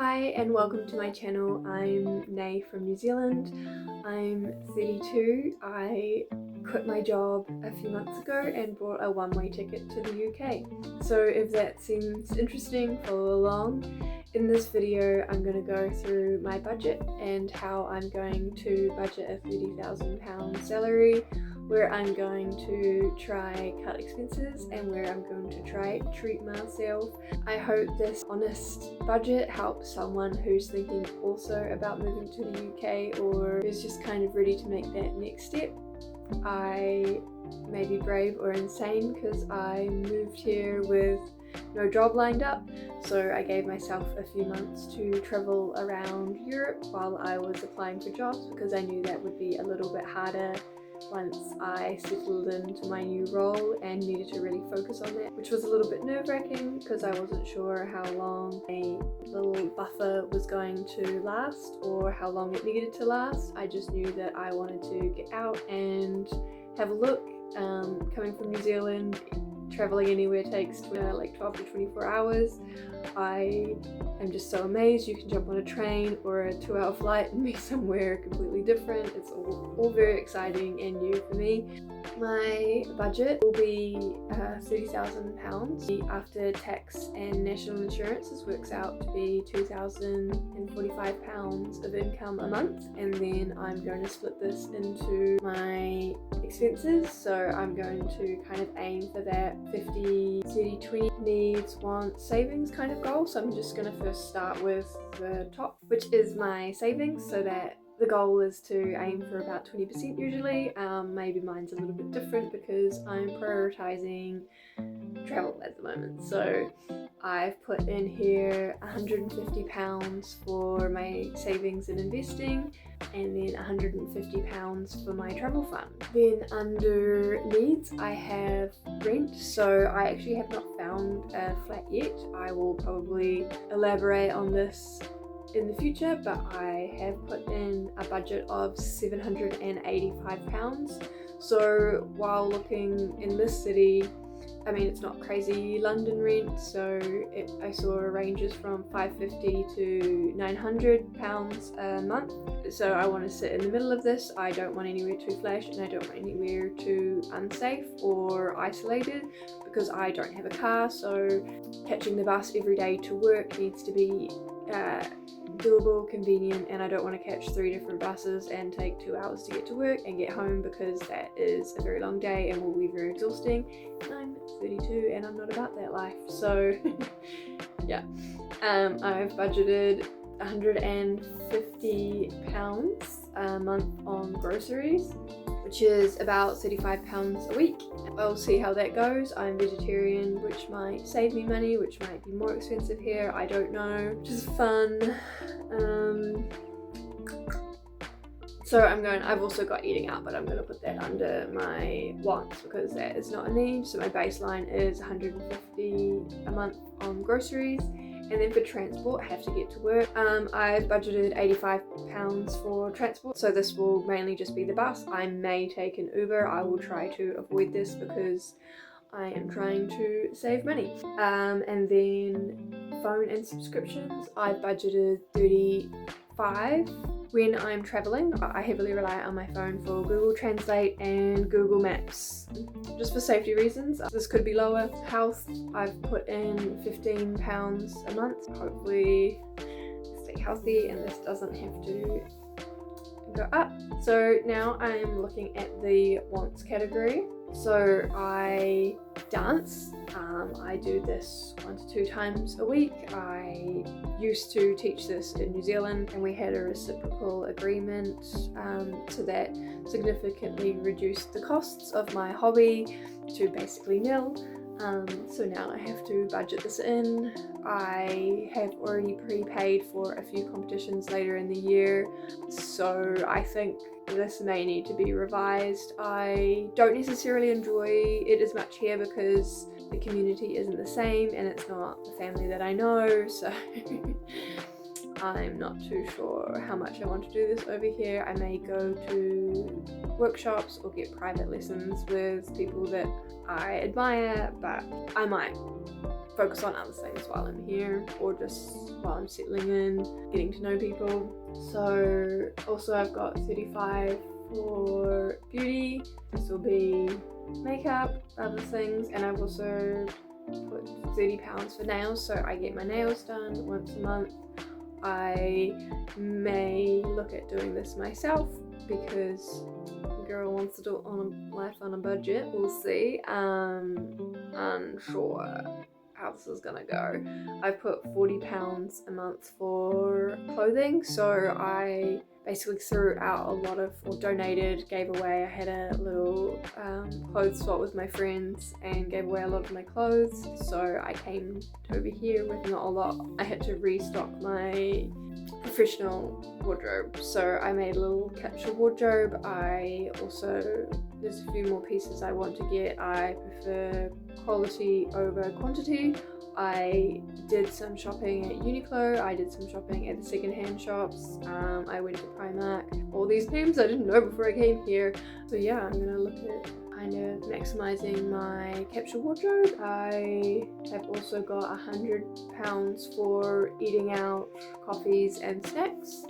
Hi and welcome to my channel. I'm Nay from New Zealand. I'm 32. I quit my job a few months ago and bought a one-way ticket to the UK. So if that seems interesting, follow along. In this video I'm going to go through my budget and how I'm going to budget a £30,000 salary, where I'm going to try cut expenses and where I'm going to try treat myself. I hope this honest budget helps someone who's thinking also about moving to the UK or who's just kind of ready to make that next step. I may be brave or insane because I moved here with no job lined up, so I gave myself a few months to travel around Europe while I was applying for jobs, because I knew that would be a little bit harder once I settled into my new role and needed to really focus on that, which was a little bit nerve-wracking because I wasn't sure how long a little buffer was going to last or how long it needed to last. I just knew that I wanted to get out and have a look. Coming from New Zealand, traveling anywhere takes like 12 to 24 hours. I am just so amazed. You can jump on a train or a 2-hour flight and be somewhere completely different. It's all very exciting and new for me. My budget will be £30,000 after tax and national insurance. This works out to be £2,045 of income a month, and then I'm going to split this into my expenses. So I'm going to kind of aim for that 50-30-20 needs, wants, savings kind of goal. So I'm just going to first start with the top, which is my savings, so that the goal is to aim for about 20% usually. Maybe mine's a little bit different because I'm prioritizing travel at the moment. So I've put in here £150 for my savings and investing, and then £150 for my travel fund. Then under needs I have rent. So I actually have not found a flat yet. I will probably elaborate on this in the future, but I have put in a budget of £785. So while looking in this city, I mean, it's not crazy London rent, so I saw ranges from £550 to £900 a month. So I want to sit in the middle of this. I don't want anywhere too flash and I don't want anywhere too unsafe or isolated, because I don't have a car, so catching the bus every day to work needs to be doable, convenient, and I don't want to catch 3 different buses and take 2 hours to get to work and get home, because that is a very long day and will be very exhausting, and I'm 32 and I'm not about that life. So yeah, I've budgeted £150 a month on groceries, which is about £35 a week. I'll see how that goes. I'm vegetarian, which might save me money, which might be more expensive here, I don't know, which is fun. So I've also got eating out, but I'm going to put that under my wants because that is not a need. So my baseline is £150 a month on groceries. And then for transport, I have to get to work. I've budgeted £85 for transport, so this will mainly just be the bus. I may take an Uber. I will try to avoid this because I am trying to save money. And then phone and subscriptions, I've budgeted £35. When I'm traveling, I heavily rely on my phone for Google Translate and Google Maps, just for safety reasons. This could be lower. Health, I've put in £15 a month. Hopefully stay healthy and this doesn't have to go up. So now I'm looking at the wants category. So I dance. I do this 1 to 2 times a week. I used to teach this in New Zealand and we had a reciprocal agreement, so that significantly reduced the costs of my hobby to basically nil. So now I have to budget this in. I have already prepaid for a few competitions later in the year, so I think this may need to be revised. I don't necessarily enjoy it as much here because the community isn't the same and it's not the family that I know, so I'm not too sure how much I want to do this over here. I may go to workshops or get private lessons with people that I admire, but I might focus on other things while I'm here, or just while I'm settling in, getting to know people. So also I've got 35 for beauty. This will be makeup, other things, and I've also put £30 for nails, so I get my nails done once a month. I may look at doing this myself because girl wants to do it on life on a budget. We'll see. Unsure how this is gonna go. I put £40 a month for clothing, so I basically threw out a lot of, or donated, gave away. I had a little clothes swap with my friends and gave away a lot of my clothes, so I came over here with not a lot. I had to restock my professional wardrobe, so I made a little capsule wardrobe. There's a few more pieces I want to get. I prefer quality over quantity. I did some shopping at Uniqlo, I did some shopping at the secondhand shops, I went to Primark. All these names I didn't know before I came here. So yeah, I'm gonna look at kind of maximizing my capsule wardrobe. I have also got £100 for eating out, coffees and snacks.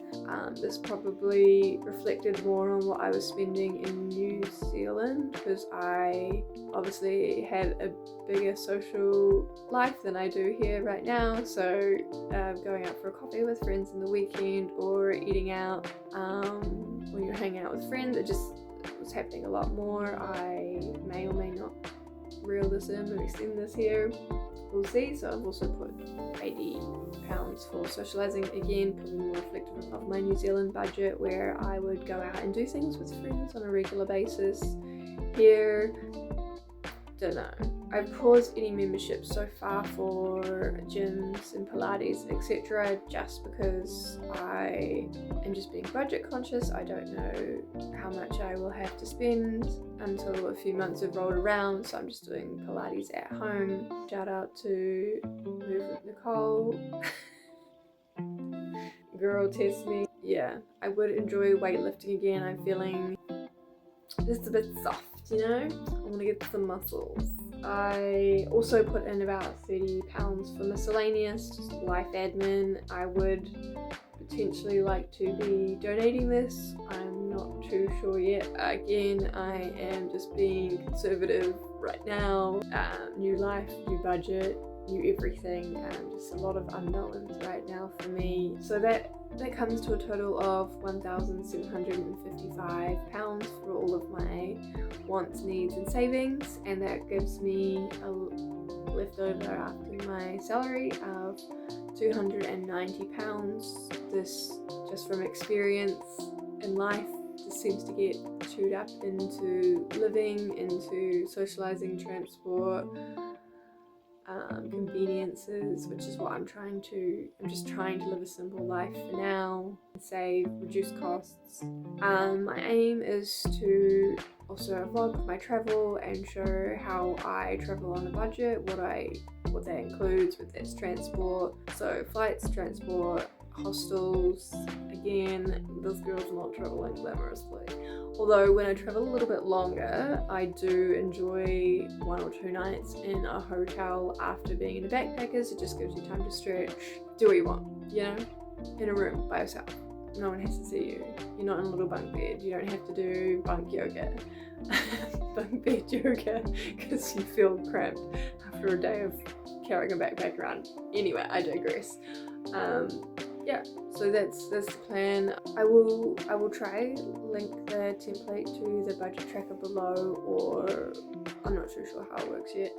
This probably reflected more on what I was spending in New Zealand, because I obviously had a bigger social life than I do here right now. So going out for a coffee with friends in the weekend, or eating out when you're hanging out with friends, it just was happening a lot more. I may or may not reel this in and extend this here. We'll see. So I've also put £80 for socialising, again probably more reflective of my New Zealand budget, where I would go out and do things with friends on a regular basis. Here, don't know. I've paused any memberships so far for gyms and Pilates, etc., just because I am just being budget conscious. I don't know how much I will have to spend until a few months have rolled around, so I'm just doing Pilates at home. Shout out to Move with Nicole. Girl, test me. Yeah, I would enjoy weightlifting again. I'm feeling just a bit soft, you know? I want to get some muscles. I also put in about £30 for miscellaneous, just life admin. I would potentially like to be donating this. I'm not too sure yet. Again, I am just being conservative right now. New life, new budget, new everything, just a lot of unknowns right now for me. So that comes to a total of £1,755 for all of my wants, needs and savings, and that gives me a leftover after my salary of £290. This, just from experience in life, this seems to get chewed up into living, into socialising, transport, conveniences, which is what I'm just trying to live a simple life for now, save, reduce costs. My aim is to also vlog my travel and show how I travel on a budget, what that includes, with its transport, so flights, transport, hostels. Again, this girl's not traveling glamorously. Although when I travel a little bit longer, I do enjoy 1 or 2 nights in a hotel after being in a backpacker. So it just gives you time to stretch, do what you want, you know, in a room by yourself. No one has to see you. You're not in a little bunk bed. You don't have to do bunk yoga, bunk bed yoga, because you feel cramped after a day of carrying a backpack around. Anyway, I digress. Yeah, so that's the plan. I will try link the template to the budget tracker below, or I'm not too sure how it works yet.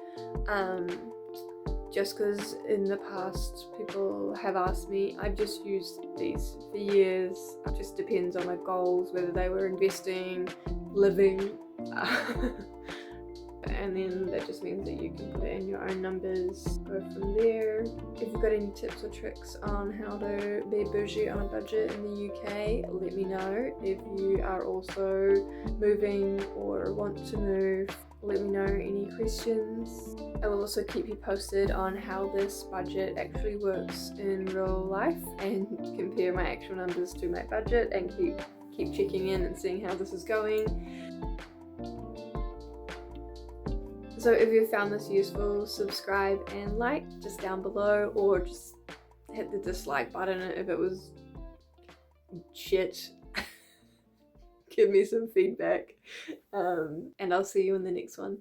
Just because in the past people have asked me, I've just used these for years. It just depends on my goals, whether they were investing, living, and then that just means that you can put it in your own numbers, go from there. If you've got any tips or tricks on how to be bougie on a budget in the UK, let me know. If you are also moving or want to move, let me know any questions. I will also keep you posted on how this budget actually works in real life, and compare my actual numbers to my budget, and keep checking in and seeing how this is going. So if you found this useful, subscribe and like just down below, or just hit the dislike button if it was shit. Give me some feedback, and I'll see you in the next one.